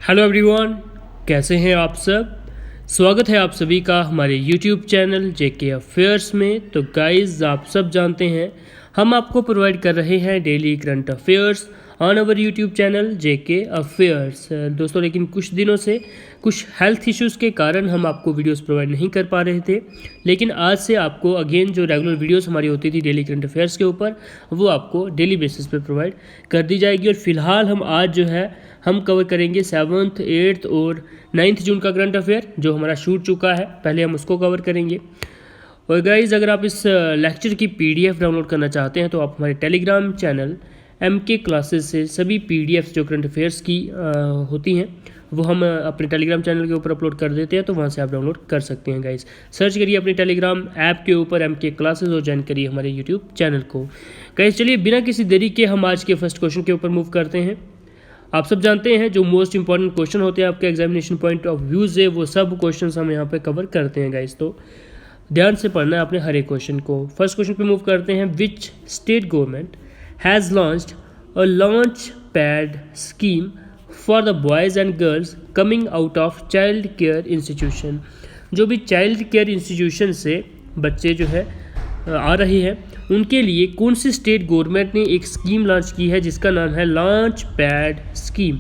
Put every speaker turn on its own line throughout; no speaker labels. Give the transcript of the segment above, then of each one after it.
Hello everyone, कैसे हैं आप सब। स्वागत है आप सभी का हमारे यूट्यूब चैनल जेके अफेयर्स में। तो गाइस, आप सब जानते हैं हम आपको प्रोवाइड कर रहे हैं daily current affairs on our YouTube channel JK affairs. दोस्तों, लेकिन कुछ दिनों से कुछ हेल्थ इश्यूज़ के कारण हम आपको वीडियोस प्रोवाइड नहीं कर पा रहे थे, लेकिन आज से आपको अगेन जो रेगुलर वीडियोस हमारी होती थी डेली करंट अफेयर्स के ऊपर, वो आपको डेली बेसिस पे प्रोवाइड कर दी जाएगी। और फिलहाल हम आज जो है हम कवर करेंगे 7th, 8th और 9th जून का करंट अफेयर जो हमारा शूट चुका है। पहले हम उसको कवर करेंगे। और गाइज, अगर आप इस लेक्चर की पीडीएफ डाउनलोड करना चाहते हैं तो आप हमारे टेलीग्राम चैनल MK क्लासेस से सभी पीडीएफ जो करंट अफेयर्स की होती हैं वो हम अपने टेलीग्राम चैनल के ऊपर अपलोड कर देते हैं, तो वहाँ से आप डाउनलोड कर सकते हैं। गाइज, सर्च करिए अपने टेलीग्राम ऐप के ऊपर MK क्लासेस और ज्वाइन करिए हमारे यूट्यूब चैनल को। गाइज, चलिए बिना किसी देरी के हम आज के फर्स्ट क्वेश्चन के ऊपर मूव करते हैं। आप सब जानते हैं जो मोस्ट इंपॉर्टेंट क्वेश्चन होते हैं आपके एग्जामिनेशन पॉइंट ऑफ व्यू से, वो सब क्वेश्चंस हम यहाँ पे कवर करते हैं। गाइस, तो ध्यान से पढ़ना है आपने हर एक क्वेश्चन को। फर्स्ट क्वेश्चन पे मूव करते हैं। Which state government has launched a launch pad scheme for the boys and girls coming out of child care institution. जो भी चाइल्ड केयर इंस्टीट्यूशन से बच्चे जो है आ रही है उनके लिए कौन सी स्टेट गवर्नमेंट ने एक स्कीम लॉन्च की है जिसका नाम है launch pad scheme.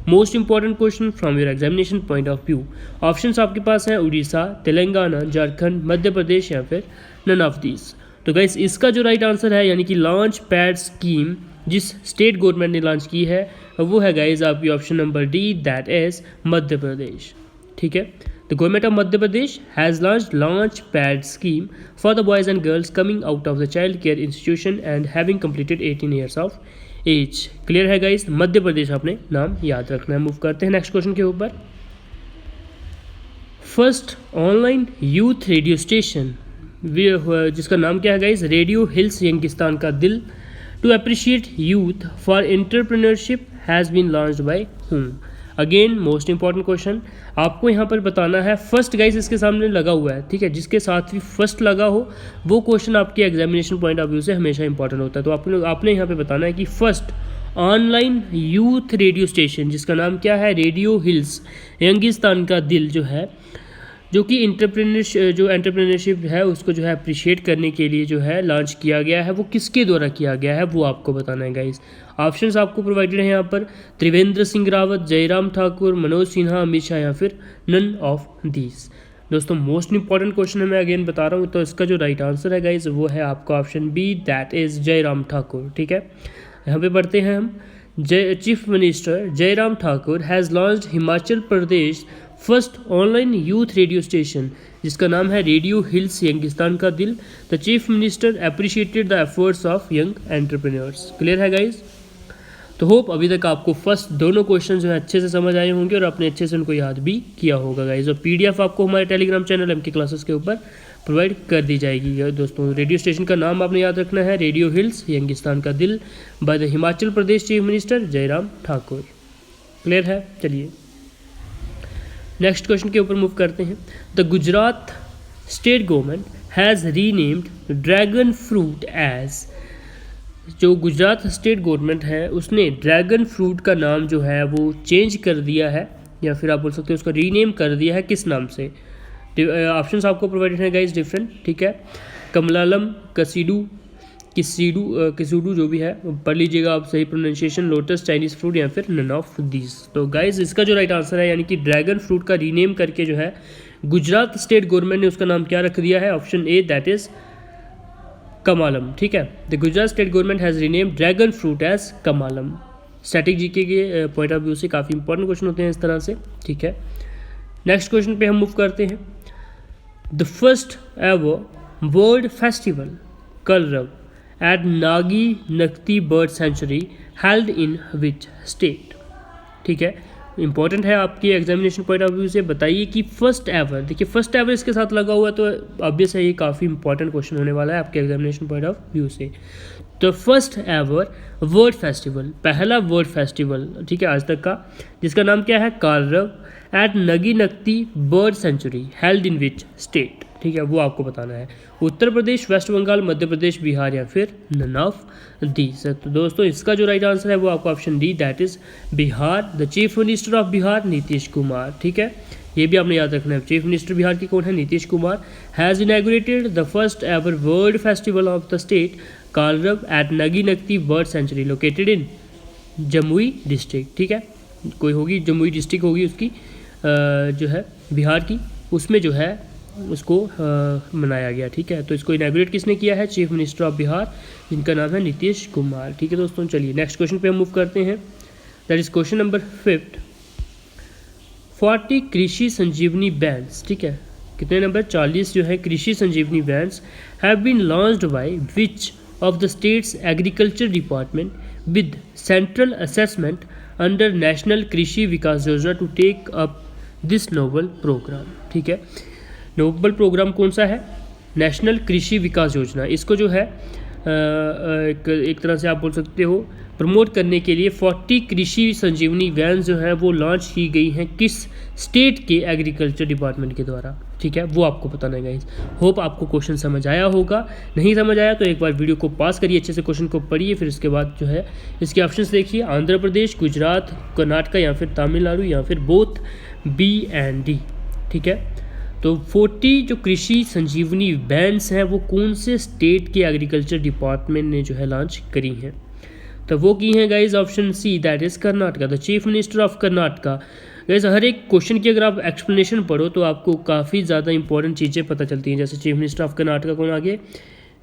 Most important question from your examination point of view. Options आपके पास हैं उड़ीसा, तेलंगाना, झारखंड, मध्य प्रदेश या फिर नन ऑफ दीज। तो गाइस, इसका जो राइट आंसर है यानी कि लॉन्च पैड स्कीम जिस स्टेट गवर्नमेंट ने लॉन्च की है वो है गाइस आपकी option number D, that is Madhya Pradesh. ठीक है, The government of Madhya Pradesh has launched launch pad scheme for the boys and girls coming out of the child care institution and having completed 18 years of age. Clear है guys, Madhya Pradesh आपने नाम याद रखना है। Move करते हैं next question के ऊपर। First online youth radio station जिसका नाम क्या है गाइस, रेडियो हिल्स यंगिस्तान का दिल to appreciate youth for entrepreneurship has been launched by whom? Again most important question आपको यहाँ पर बताना है। फर्स्ट गाइस इसके सामने लगा हुआ है, ठीक है, जिसके साथ भी फर्स्ट लगा हो वो क्वेश्चन आपके एग्जामिनेशन पॉइंट ऑफ व्यू से हमेशा इंपॉर्टेंट होता है। तो आपने यहाँ पे बताना है कि first online youth radio station जिसका नाम क्या है, रेडियो हिल्स यंगिस्तान का दिल जो है, जो कि एंटरप्रेन्योरशिप है उसको जो है अप्रिशिएट करने के लिए जो है लॉन्च किया गया है, वो किसके द्वारा किया गया है वो आपको बताना है। गाइस, ऑप्शंस आपको प्रोवाइडेड हैं यहाँ पर, त्रिवेंद्र सिंह रावत, जयराम ठाकुर, मनोज सिन्हा, अमित शाह या फिर नन ऑफ दीज। दोस्तों, मोस्ट इंपॉर्टेंट क्वेश्चन है, मैं अगेन बता रहा हूँ। तो इसका जो राइट आंसर है गाइस वो है आपका option B, that is Jairam Thakur. ठीक है, यहाँ पे पढ़ते हैं हम। Chief minister Jairam Thakur has launched Himachal Pradesh first online youth radio station जिसका नाम है रेडियो हिल्स यंगिस्तान का दिल। The chief minister appreciated the efforts of young entrepreneurs. Clear है गाइज। तो होप अभी तक आपको फर्स्ट दोनों क्वेश्चन जो है अच्छे से समझ आए होंगे और आपने अच्छे से उनको याद भी किया होगा गाइज। और पीडीएफ आपको हमारे टेलीग्राम चैनल MK क्लासेस के ऊपर प्रोवाइड कर दी जाएगी। दोस्तों, रेडियो स्टेशन का नाम आपने याद रखना है, रेडियो हिल्स यंगिस्तान का दिल by the Himachal Pradesh chief minister Jairam Thakur. Clear है। चलिए नेक्स्ट क्वेश्चन के ऊपर मूव करते हैं। The Gujarat state government has renamed dragon fruit as. जो गुजरात स्टेट गवर्नमेंट है उसने ड्रैगन फ्रूट का नाम जो है वो चेंज कर दिया है, या फिर आप बोल सकते हैं उसका रीनेम कर दिया है। किस नाम से? ऑप्शंस आपको प्रोवाइडेड हैं गाइस डिफरेंट। ठीक है, कमलालम, किसीडू जो भी है पढ़ लीजिएगा आप सही प्रोनाउंसिएशन, लोटस, चाइनीज फ्रूट या फिर नन ऑफ दीज। तो गाइस, इसका जो राइट आंसर है यानी कि ड्रैगन फ्रूट का रीनेम करके जो है गुजरात स्टेट गवर्नमेंट ने उसका नाम क्या रख दिया है, option A, that is Kamalam. ठीक है, the Gujarat state government has rename dragon fruit as Kamalam. Static GK के पॉइंट ऑफ व्यू से काफ़ी इंपॉर्टेंट क्वेश्चन होते हैं इस तरह से। ठीक है, नेक्स्ट क्वेश्चन पे हम मूव करते हैं। The first ever world festival Kalrav at Nagi Nakti bird sanctuary held in which state. ठीक है, इंपॉर्टेंट है आपकी एग्जामिनेशन पॉइंट ऑफ व्यू से। बताइए कि फर्स्ट एवर, देखिए फर्स्ट एवर इसके साथ लगा हुआ है तो ऑब्वियस है ये काफ़ी इंपॉर्टेंट क्वेश्चन होने वाला है आपके एग्जामिनेशन पॉइंट ऑफ व्यू से। तो फर्स्ट एवर वर्ड फेस्टिवल, पहला वर्ड फेस्टिवल, ठीक है, आज तक का, जिसका नाम क्या है, Kalrav at Nagi Nakti bird sanctuary held in which state. ठीक है, वो आपको बताना है। उत्तर प्रदेश, वेस्ट बंगाल, मध्य प्रदेश, बिहार या फिर नन ऑफ दीज। तो दोस्तों इसका जो राइट आंसर है वो आपको option D that is Bihar. The chief minister of Bihar Nitish Kumar, ठीक है, ये भी आपने याद रखना है। चीफ मिनिस्टर बिहार की कौन है? Nitish Kumar. Has inaugurated the first ever world festival of the state Kalrav at Nagi Nakti bird sanctuary located in Jamui district, ठीक है, कोई होगी जमुई डिस्ट्रिक्ट होगी उसकी जो है बिहार की, उसमें जो है उसको मनाया गया, ठीक है। तो इसको इनैगुरेट किसने किया है? चीफ मिनिस्टर ऑफ बिहार, जिनका नाम है नीतीश कुमार, ठीक है दोस्तों। चलिए नेक्स्ट क्वेश्चन पे हम मूव करते हैं, दैट इज क्वेश्चन नंबर 5। 40 कृषि संजीवनी वैन्स, ठीक है, कितने नंबर? 40 जो है Krishi Sanjeevani vans have been launched by which of the states agriculture department with central assessment under national Krishi Vikas Yojana to take up this noble programme, ठीक है। नोबल प्रोग्राम कौन सा है? नेशनल कृषि विकास योजना। इसको जो है एक तरह से आप बोल सकते हो प्रमोट करने के लिए 40 कृषि संजीवनी वैन जो है वो लॉन्च की गई हैं किस स्टेट के एग्रीकल्चर डिपार्टमेंट के द्वारा, ठीक है, वो आपको बताना है गाइस। होप आपको क्वेश्चन समझ आया होगा, नहीं समझ आया तो एक बार वीडियो को पॉज करिए, अच्छे से क्वेश्चन को पढ़िए, फिर उसके बाद जो है इसके ऑप्शंस देखिए, आंध्र प्रदेश, गुजरात, कर्नाटका या फिर तमिलनाडु या फिर बोथ बी एंड डी, ठीक है। तो 40 जो कृषि संजीवनी वैन्स हैं वो कौन से स्टेट के एग्रीकल्चर डिपार्टमेंट ने जो है लॉन्च करी हैं? तो वो की हैं guys option C that is Karnataka, the chief minister of Karnataka. Guys हर एक क्वेश्चन की अगर आप एक्सप्लेनेशन पढ़ो तो आपको काफ़ी ज़्यादा इंपॉर्टेंट चीज़ें पता चलती हैं। जैसे चीफ मिनिस्टर ऑफ कर्नाटका कौन आगे?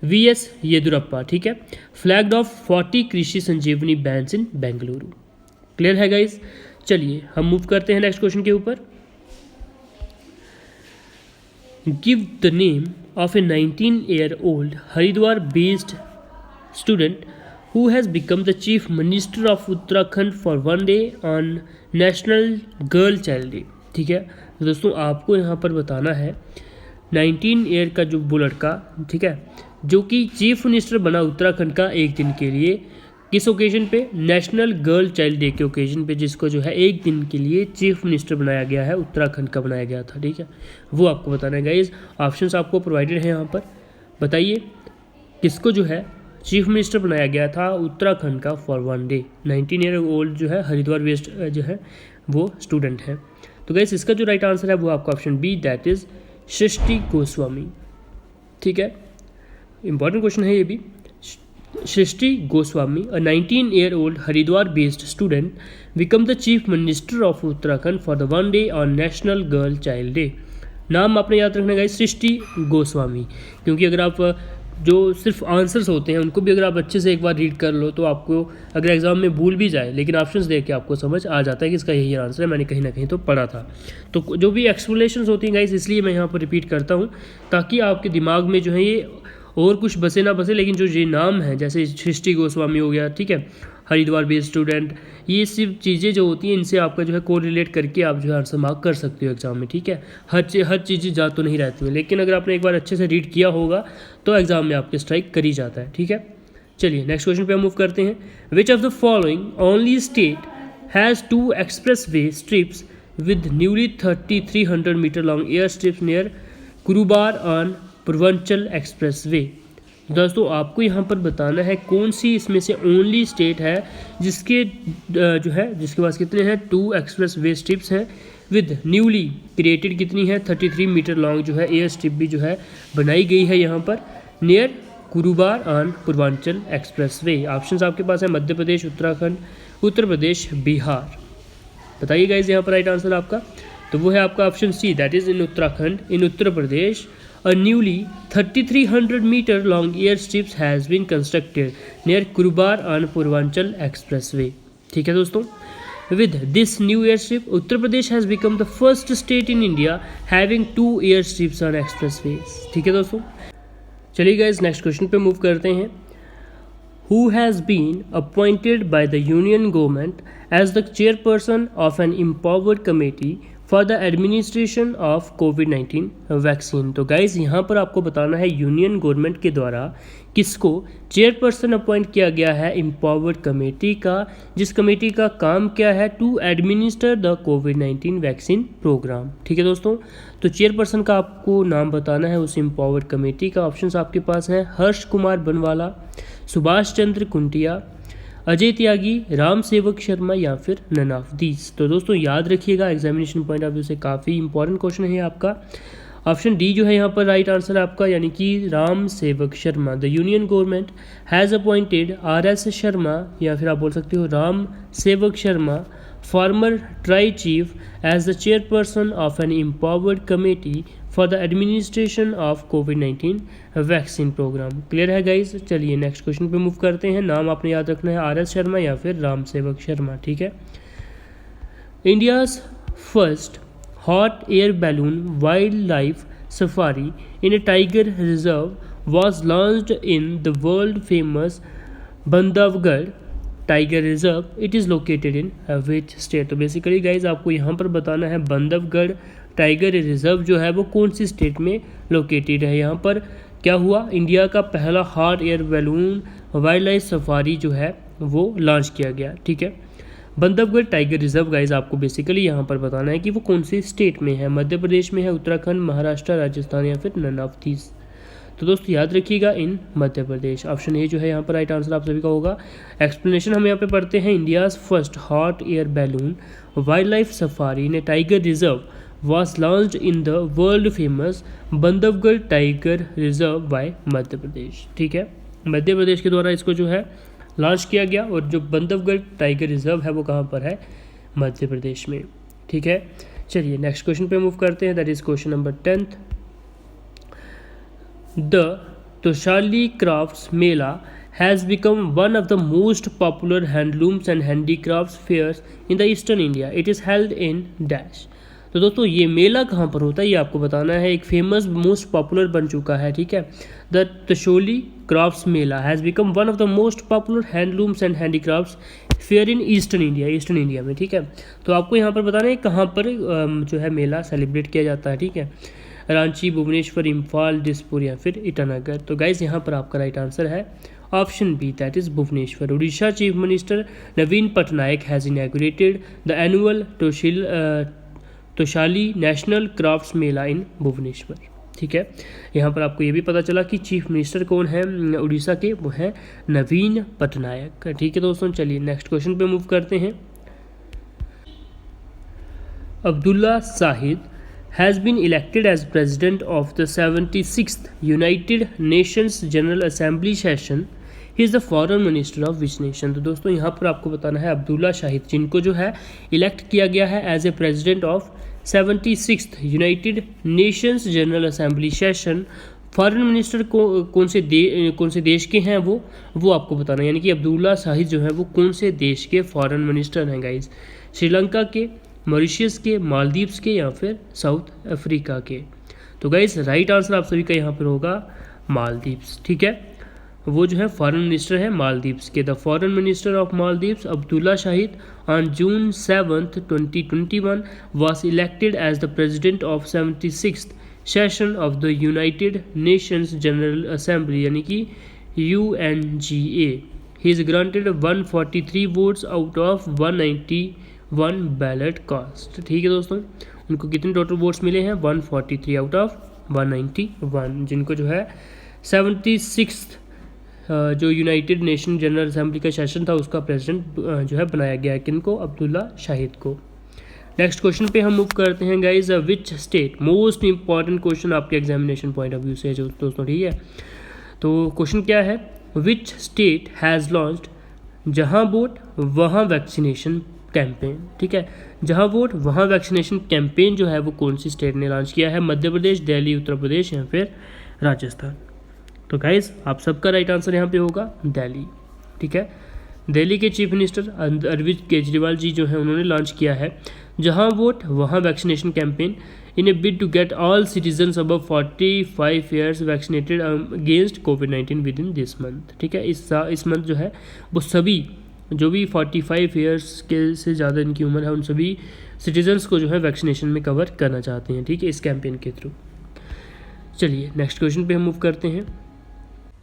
वीएस येदुरप्पा, ठीक है, फ्लैग्ड ऑफ 40 कृषि संजीवनी वैन्स इन बेंगलुरु। क्लियर है गाइज? चलिए हम मूव करते हैं नेक्स्ट क्वेश्चन के ऊपर। Give the name of a 19-year-old Haridwar-based student who has become the chief minister of Uttarakhand for one day on National Girl Child Day, ठीक है। तो दोस्तों आपको यहाँ पर बताना है 19 ईयर का जो वो लड़का, ठीक है, जो कि चीफ मिनिस्टर बना उत्तराखंड का एक दिन के लिए, किस ओकेजन पे? नेशनल गर्ल चाइल्ड डे के ओकेजन पे, जिसको जो है एक दिन के लिए चीफ मिनिस्टर बनाया गया है, उत्तराखंड का बनाया गया था, ठीक है, वो आपको बताना है गाइज। ऑप्शंस आपको प्रोवाइडेड है यहाँ पर, बताइए किसको जो है चीफ मिनिस्टर बनाया गया था उत्तराखंड का for one day. 19 year old जो है हरिद्वार बेस्ड जो है वो स्टूडेंट है। तो गाइज इसका जो राइट आंसर है वो आपका ऑप्शन बी दैट इज सृष्टि गोस्वामी, ठीक है, इंपॉर्टेंट क्वेश्चन है ये भी। Shrishti Goswami, a 19-year-old Haridwar-based student, became the Chief Minister of Uttarakhand for the one day on National Girl Child Day. नाम आपने याद रखना है सृष्टि गोस्वामी, क्योंकि अगर आप जो सिर्फ आंसर्स होते हैं उनको भी अगर आप अच्छे से एक बार रीड कर लो तो आपको अगर एग्जाम में भूल भी जाए लेकिन ऑप्शंस देख के आपको समझ आ जाता है कि इसका यही आंसर है, मैंने कहीं ना कहीं तो पढ़ा था। तो जो भी एक्सप्लेनेशंस होती हैं गाइस, इसलिए मैं यहाँ पर रिपीट करता हूँ ताकि आपके दिमाग में जो है ये और कुछ बसे ना बसे, लेकिन जो ये नाम है जैसे सृष्टि गोस्वामी हो गया, ठीक है, हरिद्वार बेस्ड स्टूडेंट, ये सिर्फ चीज़ें जो होती हैं इनसे आपका जो है को रिलेट करके आप जो है आंसर मार्क कर सकते हो एग्जाम में, ठीक है। हर चीज़ें जा तो नहीं रहती हैं, लेकिन अगर आपने एक बार अच्छे से रीड किया होगा तो एग्जाम में आपके स्ट्राइक कर ही जाता है, ठीक है। चलिए नेक्स्ट क्वेश्चन पे हम मूव करते हैं। Which of the following only state has 2 expressway strips with newly 3300 metre long air strips near Kurebhar on Purvanchal expressway. दोस्तों आपको यहाँ पर बताना है कौन सी इसमें से ओनली स्टेट है जिसके जो है जिसके पास कितने हैं 2 एक्सप्रेस वे स्ट्रिप्स हैं विद न्यूली क्रिएटेड कितनी है 33 मीटर लॉन्ग जो है एयर स्ट्रिप भी जो है बनाई गई है यहाँ पर near Kurebhar on Purvanchal expressway. Option आपके पास है मध्य प्रदेश, उत्तराखंड, उत्तर प्रदेश, बिहार। बताइए गाइस यहाँ पर राइट आंसर आपका, तो वो है आपका option C that is in Uttarakhand, in Uttar Pradesh a newly 3300 meter long airstrips has been constructed near Kurubar on Purvanchal Expressway, ठीक है दोस्तों। With this new airstrip, Uttar Pradesh has become the first state in India having 2 airstrips on expressways, ठीक है दोस्तों। चलिए guys next question पे move करते हैं। Who has been appointed by the Union government as the chairperson of an empowered committee for the administration of कोविड-19 vaccine. तो guys यहाँ पर आपको बताना है यूनियन गवर्नमेंट के द्वारा किसको चेयरपर्सन अपॉइंट किया गया है एम्पावर्ड कमेटी का, जिस कमेटी का काम क्या है टू एडमिनिस्टर द कोविड-19 वैक्सीन प्रोग्राम। ठीक है दोस्तों, तो चेयरपर्सन का आपको नाम बताना है उस एम्पावर्ड कमेटी का। ऑप्शंस आपके पास हैं हर्ष कुमार बनवाला, सुभाष चंद्र कुंटिया, अजय त्यागी, राम सेवक शर्मा या फिर नन ऑफ दीज। तो दोस्तों याद रखिएगा, एग्जामिनेशन पॉइंट ऑफ व्यू से काफ़ी इंपॉर्टेंट क्वेश्चन है आपका। ऑप्शन डी जो है यहाँ पर राइट आंसर है आपका, यानी कि Ram Sewak Sharma. The union government has appointed RS Sharma या फिर आप बोल सकते हो Ram Sewak Sharma, former TRAI chief, as the chairperson of an empowered committee for the administration of कोविड-19 वैक्सीन प्रोग्राम। क्लियर है गाइज। चलिए नेक्स्ट क्वेश्चन पे मूव करते हैं। नाम आपने याद रखना है RS शर्मा या फिर राम सेवक शर्मा। ठीक है। India's first hot air balloon wildlife safari in a tiger reserve was launched in the world famous Bandhavgarh tiger reserve. It is located in which state? तो बेसिकली गाइज आपको यहाँ पर बताना है बंधवगढ़ टाइगर रिजर्व जो है वो कौन सी स्टेट में लोकेटेड है। यहाँ पर क्या हुआ, इंडिया का पहला hot air balloon wildlife safari जो है वो लॉन्च किया गया। ठीक है। बंधवगढ़ टाइगर रिजर्व गाइज आपको बेसिकली यहाँ पर बताना है कि वो कौन सी स्टेट में है, मध्य प्रदेश में है, उत्तराखंड, महाराष्ट्र, राजस्थान या फिर नन ऑफ दीज। तो दोस्तों याद रखिएगा इन मध्य प्रदेश। ऑप्शन ए जो है यहाँ पर राइट आंसर आप सभी का होगा। एक्सप्लेनेशन हम यहाँ पे पढ़ते हैं। India's first hot air balloon wildlife safari in a tiger reserve was launched in the world famous Bandhavgarh tiger reserve by Madhya Pradesh. ठीक है, मध्य प्रदेश के द्वारा इसको जो है लॉन्च किया गया और जो बंधवगढ़ टाइगर रिजर्व है वो कहाँ पर है, मध्य प्रदेश में। ठीक है। चलिए नेक्स्ट क्वेश्चन पे मूव करते हैं, that is question number 10th। The Toshali crafts Mela has become one of the most popular handlooms and handicrafts fairs in the eastern India. It is held in dash। तो दोस्तों ये मेला कहाँ पर होता है ये आपको बताना है। एक फेमस मोस्ट पॉपुलर बन चुका है। ठीक है। The Toshali crafts mela has become one of the most popular handlooms and handicrafts fair in eastern India, eastern India में। ठीक है। तो आपको यहाँ पर बताना है कहाँ पर जो है मेला सेलिब्रेट किया जाता है। ठीक है। रांची, भुवनेश्वर, इम्फाल, दिसपुर या फिर ईटानगर। तो गाइज यहाँ पर आपका राइट आंसर है option B, that is Bhubaneswar. Odisha chief minister Naveen Patnaik has inaugurated the annual Toshali national crafts mela in Bhubaneswar. ठीक है। यहाँ पर आपको ये भी पता चला कि चीफ मिनिस्टर कौन है उड़ीसा के, वो है नवीन पटनायक। ठीक है दोस्तों, चलिए नेक्स्ट क्वेश्चन पे मूव करते हैं। Abdulla Shahid has been elected as president of the 76th United Nations General Assembly session. He is the foreign minister of which nation? तो दोस्तों यहाँ पर आपको बताना है अब्दुल्ला शाहिद जिनको जो है इलेक्ट किया गया है as a president of 76th United Nations General Assembly session. Foreign minister को कौन से देश के हैं वो आपको बताना है, यानी कि अब्दुल्ला शाहिद जो है वो कौन से देश के फॉरेन मिनिस्टर हैं गाइज, श्रीलंका के, मॉरिशस के, मालदीव्स के या फिर साउथ अफ्रीका के। तो गाइस राइट आंसर आप सभी का यहाँ पर होगा मालदीव्स। ठीक है, वो जो है फॉरेन मिनिस्टर है मालदीव्स के। The foreign minister of Maldives Abdulla Shahid on June 7th 2021 was elected as the president of 76th session of the United Nations General Assembly यानी कि UNGA. He is granted 143 votes out of 191 ballot cast. ठीक है दोस्तों, उनको कितने total votes मिले हैं 143 out of 191, जिनको जो है 76th जो यूनाइटेड नेशन जनरल असेंबली का सेशन था उसका प्रेसिडेंट जो है बनाया गया है। किनको, अब्दुल्ला शाहिद को। नेक्स्ट क्वेश्चन पे हम मूव करते हैं guys. Which state, most important question आपके एग्जामिनेशन पॉइंट ऑफ व्यू से जो दोस्तों। ठीक है, तो क्वेश्चन क्या है, विच स्टेट हैज़ लॉन्च्ड जहाँ वोट वहाँ वैक्सीनेशन कैंपेन। ठीक है, जहाँ वोट वहाँ वैक्सीनेशन कैंपेन जो है वो कौन सी स्टेट ने लॉन्च किया है, मध्य प्रदेश, दिल्ली, उत्तर प्रदेश या फिर राजस्थान। तो गाइस आप सबका राइट आंसर यहाँ पे होगा दिल्ली। ठीक है, दिल्ली के चीफ मिनिस्टर अरविंद केजरीवाल जी जो है उन्होंने लॉन्च किया है जहाँ वोट वहाँ vaccination campaign in a bid to get all citizens above 45 years vaccinated against कोविड-19 विद इन दिस मंथ। ठीक है, इस मंथ जो है वो सभी जो भी 45 ईयर्स के से ज़्यादा इनकी उम्र है उन सभी सिटीजन्स को जो है वैक्सीनेशन में कवर करना चाहते हैं, ठीक है, इस कैंपेन के थ्रू। चलिए नेक्स्ट क्वेश्चन पे हम मूव करते हैं।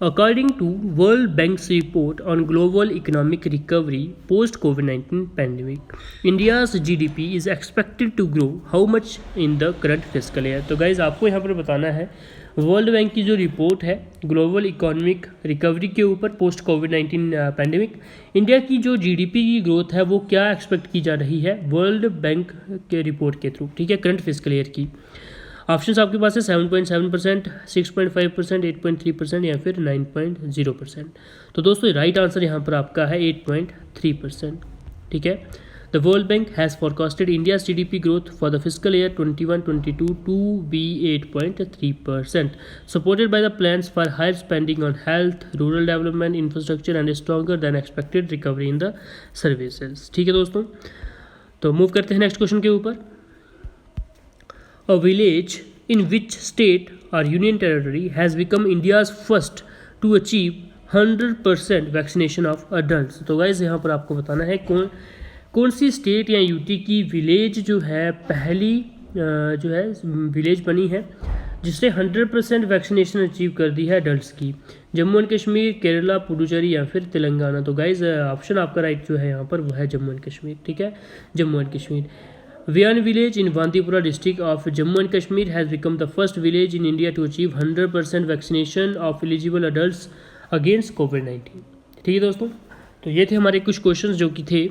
According to World Bank's report on global economic recovery post-COVID-19 pandemic, India's GDP is expected to grow how much in the current fiscal year? तो गाइज आपको यहाँ पर बताना है वर्ल्ड बैंक की जो रिपोर्ट है ग्लोबल इकोनॉमिक रिकवरी के ऊपर पोस्ट कोविड-19 पैंडेमिक, इंडिया की जो जीडीपी की ग्रोथ है वो क्या एक्सपेक्ट की जा रही है वर्ल्ड बैंक के रिपोर्ट के थ्रू, ठीक है, करंट फिस्कल ईयर की। ऑप्शंस आपके पास है 7.7%, 6.5%, 8.3% या फिर 9.0%। तो दोस्तों राइट आंसर यहाँ पर आपका है 8.3%, ठीक है। The world bank has forecasted India's GDP growth for the fiscal year 21-22 to be 8.3%, supported by the plans for higher spending on health, rural development, infrastructure and stronger than expected recovery in the services, ठीक है दोस्तों। तो move करते हैं next question के ऊपर। A village in which state or union territory has become India's first to achieve 100% vaccination of adults? तो guys यहाँ पर आपको बताना है कौन सी स्टेट या यूटी की विलेज जो है पहली जो है विलेज बनी है जिसने 100% वैक्सीनेशन अचीव कर दी है अडल्ट की। जम्मू एंड कश्मीर, केरला, पुडुचेरी या फिर तेलंगाना। तो गाइस ऑप्शन आपका राइट जो है यहाँ पर वो है जम्मू एंड कश्मीर, ठीक है, Jammu and Kashmir. Vian village in Bandipora district of Jammu and Kashmir has become the first village in India to achieve 100% vaccination of eligible adults against COVID-19, ठीक है दोस्तों। तो ये थे हमारे कुछ क्वेश्चंस जो कि थे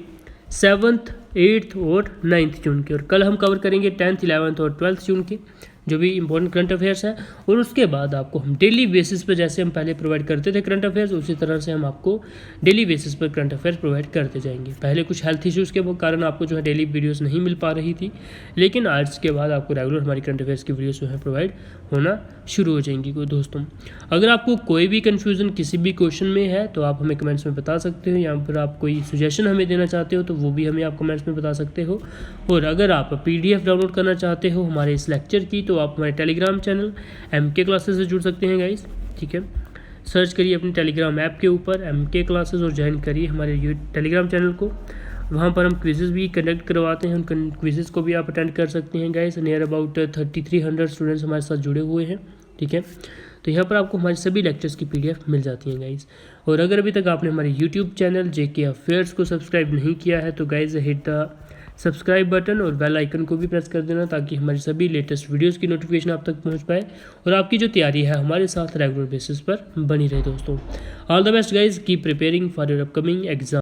7th, 8th और 9th जून के, और कल हम कवर करेंगे 10th, 11th और 12th जून के जो भी इंपॉर्टेंट करंट अफेयर्स है। और उसके बाद आपको हम डेली बेसिस पर जैसे हम पहले प्रोवाइड करते थे करंट अफेयर्स, उसी तरह से हम आपको डेली बेसिस पर करंट अफेयर्स प्रोवाइड करते जाएंगे। पहले कुछ हेल्थ इश्यूज़ के कारण आपको जो है डेली वीडियोस नहीं मिल पा रही थी, लेकिन आज के बाद आपको रेगुलर हमारी करंट अफेयर्स की वीडियोस जो है प्रोवाइड होना शुरू हो जाएंगी। दोस्तों अगर आपको कोई भी कन्फ्यूज़न किसी भी क्वेश्चन में है तो आप हमें कमेंट्स में बता सकते हो, या फिर आप कोई सजेशन हमें देना चाहते हो तो वो भी हमें आप कमेंट्स में बता सकते हो। और अगर आप PDF डाउनलोड करना चाहते हो हमारे इस लेक्चर की तो आप हमारे टेलीग्राम चैनल MK क्लासेस से जुड़ सकते हैं गाइस, ठीक है। सर्च करिए अपने टेलीग्राम ऐप के ऊपर MK क्लासेस और ज्वाइन करिए हमारे टेलीग्राम चैनल को। वहाँ पर हम क्विज़ेस भी कंडक्ट करवाते हैं, उन क्विज़ेस को भी आप अटेंड कर सकते हैं गाइस। नियर अबाउट 3300 स्टूडेंट्स हमारे साथ जुड़े हुए हैं, ठीक है। तो यहाँ पर आपको हमारे सभी लेक्चर्स की PDF मिल जाती हैं गाइस। और अगर अभी तक आपने हमारे YouTube चैनल JK अफेयर्स को सब्सक्राइब नहीं किया है तो guys hit the subscribe button और बेल आइकन को भी प्रेस कर देना ताकि हमारी सभी लेटेस्ट वीडियोस की नोटिफिकेशन आप तक पहुंच पाए और आपकी जो तैयारी है हमारे साथ रेगुलर बेसिस पर बनी रहे दोस्तों। All the best guys, keep preparing for your upcoming exam.